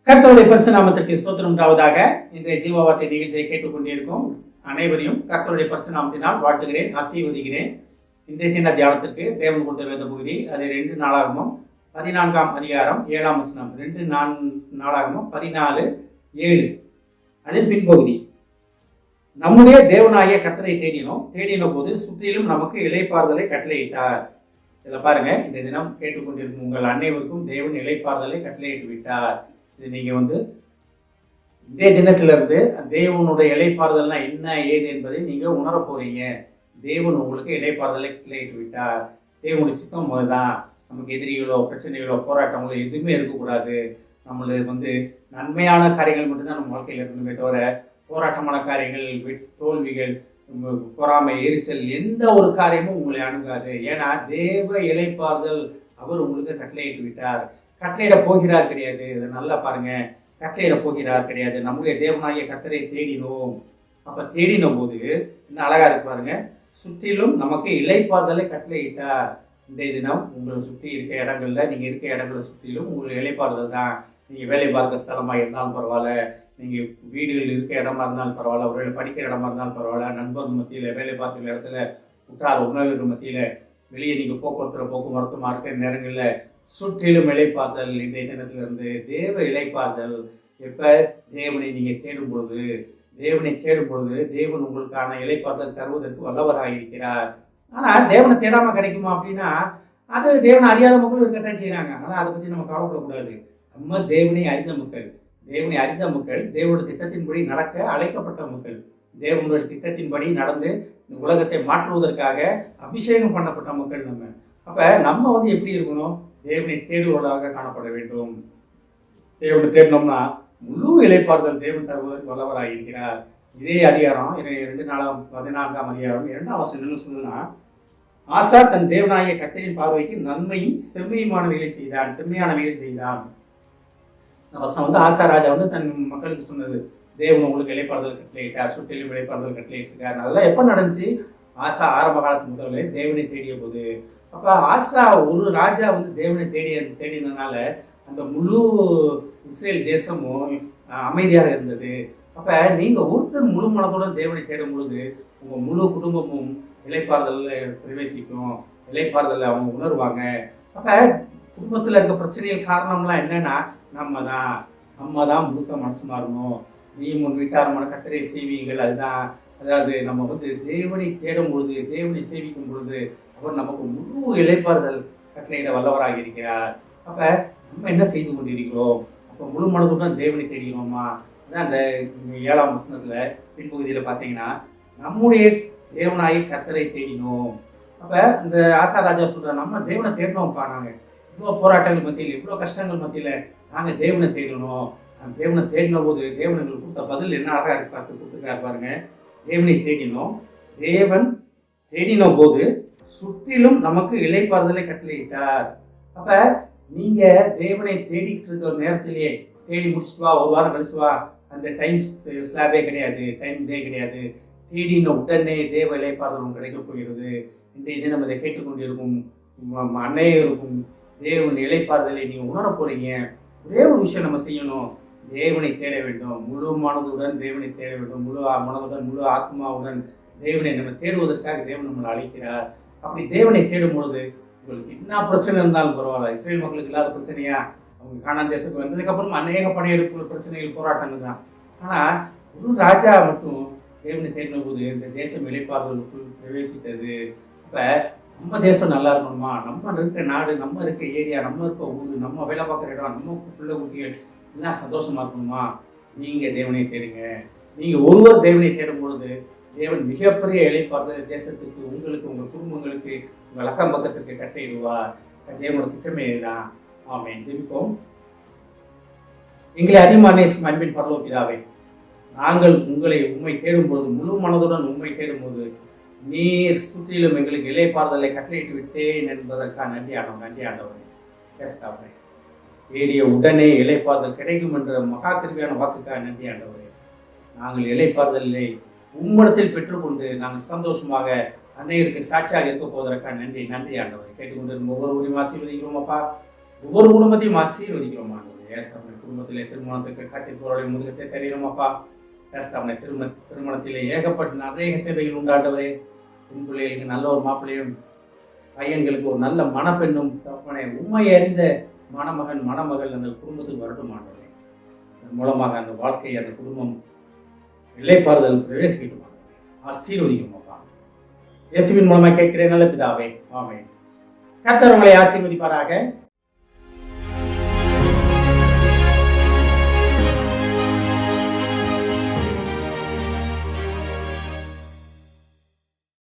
கர்த்தருடைய பரிசு நாமத்திற்கு ஸ்தோத்திரம் உண்டாவதாக. இன்றைய ஜீவ வார்த்தை நிகழ்ச்சியை கேட்டுக்கொண்டிருக்கும் அனைவரையும் கர்த்தருடைய பரிசு நாமத்தினால் வாழ்த்துகிறேன், ஆசீர்வதிக்கிறேன். இன்றைய சின்ன தியானத்திற்கு தேவன் கொடுத்த வேத பகுதி அது 2 நாளாகமம் 14ஆம் அதிகாரம் 7ஆம் வசனம். 2 நாளாகமம் 14:7 அதன் பின்பகுதி. நம்முடைய தேவனாகிய கர்த்தரை தேடின போது சுற்றிலும் நமக்கு இளைப்பாறுதலை கட்டளையிட்டார். இதில் பாருங்க, இந்த தினம் கேட்டுக்கொண்டிருக்கும் உங்கள் அனைவருக்கும் தேவன் இளைப்பாறுதலை கட்டளையிட்டு விட்டார். இது நீங்கள் இன்றைய தினத்திலிருந்து தேவனுடைய இளைப்பாறுதல்னா என்ன ஏது என்பதை நீங்கள் உணர போறீங்க. தேவன் உங்களுக்கு இளைப்பாறுதலை கட்டளையிட்டு விட்டார். தேவனுடைய சித்தம் தான். நமக்கு எதிரிகளோ பிரச்சனைகளோ போராட்டங்களோ எதுவுமே இருக்கக்கூடாது. நம்மளுக்கு நன்மையான காரியங்கள் மட்டும்தான் நம்ம வாழ்க்கையில் இருக்கணுமே தவிர போராட்டமான காரியங்கள், தோல்விகள், பொறாமை, எரிச்சல் எந்த ஒரு காரியமும் உங்களை அணுகாது. ஏன்னா தேவ இளைப்பாறுதல் அவர் உங்களுக்கு கட்டளையிட்டு விட்டார். கட்டளையிட போகிறார் கிடையாது. இதை நல்லா பாருங்க, கட்டளையிட போகிறார் கிடையாது. நம்முடைய தேவனாகிய கர்த்தரை தேடினோம். அப்ப தேடின போது இன்னும் அழகா இருக்கு பாருங்க, சுற்றிலும் நமக்கு இளைப்பாறுதலை கட்டளையிட்டார். இன்றைய தினம் உங்களை சுற்றி இருக்க இடங்கள்ல, நீங்க இருக்க இடங்களை சுற்றிலும் உங்களுக்கு இளைப்பாறுதல் தான். நீங்க வேலை பார்க்க ஸ்தலமா இருந்தாலும் பரவாயில்ல, நீங்க வீடுகள் இருக்க இடமா இருந்தாலும் பரவாயில்ல, ஒரு படிக்கிற இடமா இருந்தாலும் பரவாயில்ல, நண்பர்கள் மத்தியில, வேலை பார்க்கிற இடத்துல, உற்றார் உணவுகள் மத்தியில, வெளியே நீங்க போக்குவரத்துமா இருக்கிற நேரங்கள்ல சுற்றிலும் இளைப்பாறுதல். இன்றைய தினத்திலிருந்து தேவ இளைப்பாறுதல். எப்ப தேவனை நீங்க தேடும் பொழுது தேவன் உங்களுக்கான இளைப்பாறுதல் தருவதற்கு வல்லவராக இருக்கிறார். ஆனா தேவனை தேடாம கிடைக்குமா அப்படின்னா, அது தேவனை அறியாத மக்களும் இருக்கத்தான் செய்யறாங்க. ஆனா அதை பத்தி நம்ம கவலைப்படக்கூடாது. நம்ம தேவனை அறிந்த மக்கள், தேவனுடைய திட்டத்தின்படி நடக்க அழைக்கப்பட்ட மக்கள், தேவனுடைய திட்டத்தின்படி நடந்து உலகத்தை மாற்றுவதற்காக அபிஷேகம் பண்ணப்பட்ட மக்கள் நம்ம. அப்ப நம்ம எப்படி இருக்கணும்? தேவனை தேடுவதாக காணப்பட வேண்டும். தேவனை தேடினோம்னா முழு இளைப்பாறுதல் தேவன் தருவதற்கு வல்லவராக இருக்கிறார். இதே அதிகாரம் 14ஆம் அதிகாரம் 2ஆம் வசனம் சொல்லுன்னா, ஆசா தன் தேவனாகிய கர்த்தரின் பார்வைக்கு நன்மையும் செம்மையான வேலை செய்தான். இந்த வசனம் ஆசா ராஜா தன் மக்களுக்கு சொன்னது, தேவன் உங்களுக்கு இளைப்பாறுதல் கட்டளையிட்டார், சுற்றிலும் இளைப்பாறுதல் கட்டளையிட்டிருக்காரு. அதெல்லாம் எப்ப நடந்துச்சு? ஆசா ஆரம்ப காலத்துக்கு முதல்ல தேவனை தேடிய போது. அப்ப ஆசா ஒரு ராஜா தேவனை தேடினதுனால அந்த முழு இஸ்ரேல் தேசமும் அமைதியாக இருந்தது. அப்ப நீங்க ஒருத்தர் முழு மனத்துடன் தேவனை தேடும் பொழுது உங்க முழு குடும்பமும் இளைப்பாறுதல்ல பிரவேசிக்கும், இளைப்பாறுதல்ல அவங்க உணர்வாங்க. அப்ப குடும்பத்துல இருக்க பிரச்சனைகள் காரணம்லாம் என்னன்னா, நம்ம தான் முழுக்க மனசு மாறணும். நீயும் உன் வீட்டாரமான கர்த்தரை செய்வீங்கள். அதுதான், அதாவது நம்ம தேவனை தேடும் பொழுது, தேவனை சேவிக்கும் பொழுது அவர் நமக்கு முழு இளைப்பாறுதல் கட்டளையிட வல்லவராக இருக்கிறார். அப்ப நம்ம என்ன செய்து கொண்டிருக்கிறோம்? அப்போ முழு மனதுடன் தேவனை தேடுகிறோமா? அதான் அந்த 7ஆம் வசனத்துல பின்பகுதியில பார்த்தீங்கன்னா, நம்முடைய தேவனாய் கர்த்தரை தேடினோம். அப்ப இந்த ஆசா ராஜா சொல்ற, நம்ம தேவனை தேடினோம்ப்பா. நாங்க இவ்வளோ போராட்டங்கள் மத்தியில், இவ்வளோ கஷ்டங்கள் மத்தியில நாங்க தேவனை தேடணும். தேவனை தேடின போது தேவன் எங்களுக்கு கொடுத்த பதில் என்ன அழகா கொடுத்துருக்காரு பாருங்க. தேவனை தேடினோம், தேவன் தேடின போது சுற்றிலும் நமக்கு இளைப்பாறுதலை கட்டளையிட்டார். அப்ப நீங்க தேவனை தேடிக்கிட்டு இருக்க ஒரு நேரத்திலேயே தேடி முடிச்சுட்டு வா, ஒரு வாரம் கழிச்சு வா, அந்த டைம் ஸ்லாபே கிடையாது, டைம் இதே கிடையாது. தேடின உடனே தேவ இளைப்பாறுதல் கிடைக்க போகிறது. இன்றைய தினம் இதை கேட்டுக்கொண்டிருக்கும் அனைவருக்கும் தேவன் இளைப்பாறுதலை நீங்க உணர போறீங்க. ஒரே ஒரு விஷயம் நம்ம செய்யணும், தேவனை தேட வேண்டும். முழு மனதுடன் தேவனை தேட வேண்டும். முழு மனதுடன், முழு ஆத்மாவுடன் தேவனை நம்ம தேடுவதற்காக தேவன் நம்மளை அழைக்கிறார். அப்படி தேவனை தேடும் பொழுது உங்களுக்கு என்ன பிரச்சனை இருந்தாலும் பரவாயில்ல. இஸ்ரேல் மக்களுக்கு இல்லாத பிரச்சனையா? அவங்க கானான் தேசத்துக்கு வந்ததுக்கு அப்புறம் அநேக படையெடுப்பு பிரச்சனைகள், போராட்டங்கள் தான். ஆனா ஒரு ராஜா மட்டும் தேவனை தேடின போது இந்த தேசம் இளைப்பாறுதலுக்குள் பிரவேசித்தது. அப்ப நம்ம தேசம் நல்லா இருக்கணுமா? நம்ம இருக்க நாடு, நம்ம இருக்க ஏரியா, நம்ம இருக்க ஊர், நம்ம வேலை பார்க்குற இடம், நம்ம பிள்ளை குட்டிகள் எல்லாம் சந்தோஷமா இருக்கணுமா? நீங்க தேவனை தேடுங்க. நீங்க ஒருவர் தேவனை தேடும் பொழுது தேவன் மிகப்பெரிய இளைப்பாறுதல் தேசத்துக்கு, உங்களுக்கு, உங்கள் குடும்பங்களுக்கு, உங்கள் அக்கம் பக்கத்திற்கு கட்டளையிடுவார். தேவனோட திட்டமே இதுதான். ஆமென். ஜெபிப்போம். எங்களை அதிகமாக நேசிக்கும் அன்பின் பரலோக பிதாவே, நாங்கள் உம்மை தேடும் பொழுது, முழு மனதுடன் உம்மை தேடும் போது நீர் சுற்றிலும் எங்களுக்கு இளைப்பாறுதலை கட்டளையிட்டு விட்டேன் என்பதற்காக நன்றி ஆண்டவரே. பேசுதாவே தேடிய உடனே இளைப்பாறுதல் கிடைக்கும் என்ற மகா கிருபையான வாக்குக்காக நன்றி ஆண்டவரே. நாங்கள் இளைப்பாறுதலை உம்மிடத்தில் பெற்றுக்கொண்டு நாங்கள் சந்தோஷமாக அன்னையருக்கு சாட்சியாக இருக்க போவதற்காக நன்றி ஆண்டவரை. கேட்டுக்கொண்டிருக்கும் ஒவ்வொரு ஊரையும் ஆசீர்வதிக்கிறோம் அப்பா. ஒவ்வொரு குடும்பத்தையும் ஆசீர்வதிக்கிறோம் ஆண்டவரே. ஏஸ்தவனை குடும்பத்திலே திருமணத்துக்கு கட்டிப்போருடைய முதுகத்தை தெரியணுமாப்பா. ஏஸ்தவனை திருமணத்திலே ஏகப்பட்ட நிறைய தேவைகள் உண்டாண்டவரே. பெண் பிள்ளைகளுக்கு நல்ல ஒரு மாப்பிள்ளையும், பையன்களுக்கு ஒரு நல்ல மணப்பெண்ணும் தகப்பனை உண்மை அறிந்த மணமகன் மணமகள் அந்த குடும்பத்துக்கு வரட்டும் ஆண்டவரே. அதன் மூலமாக அந்த வாழ்க்கை அந்த குடும்பம் இளைப்பாறுதல் பிரவேசிக்கட்டும். ஆசீர்வதிக்குமாப்பா. இயேசுவின் மூலமாக கேட்கிறேன் நல்ல பிதாவே, ஆமென். கர்த்தர் உங்களை ஆசீர்வதிப்பாராக.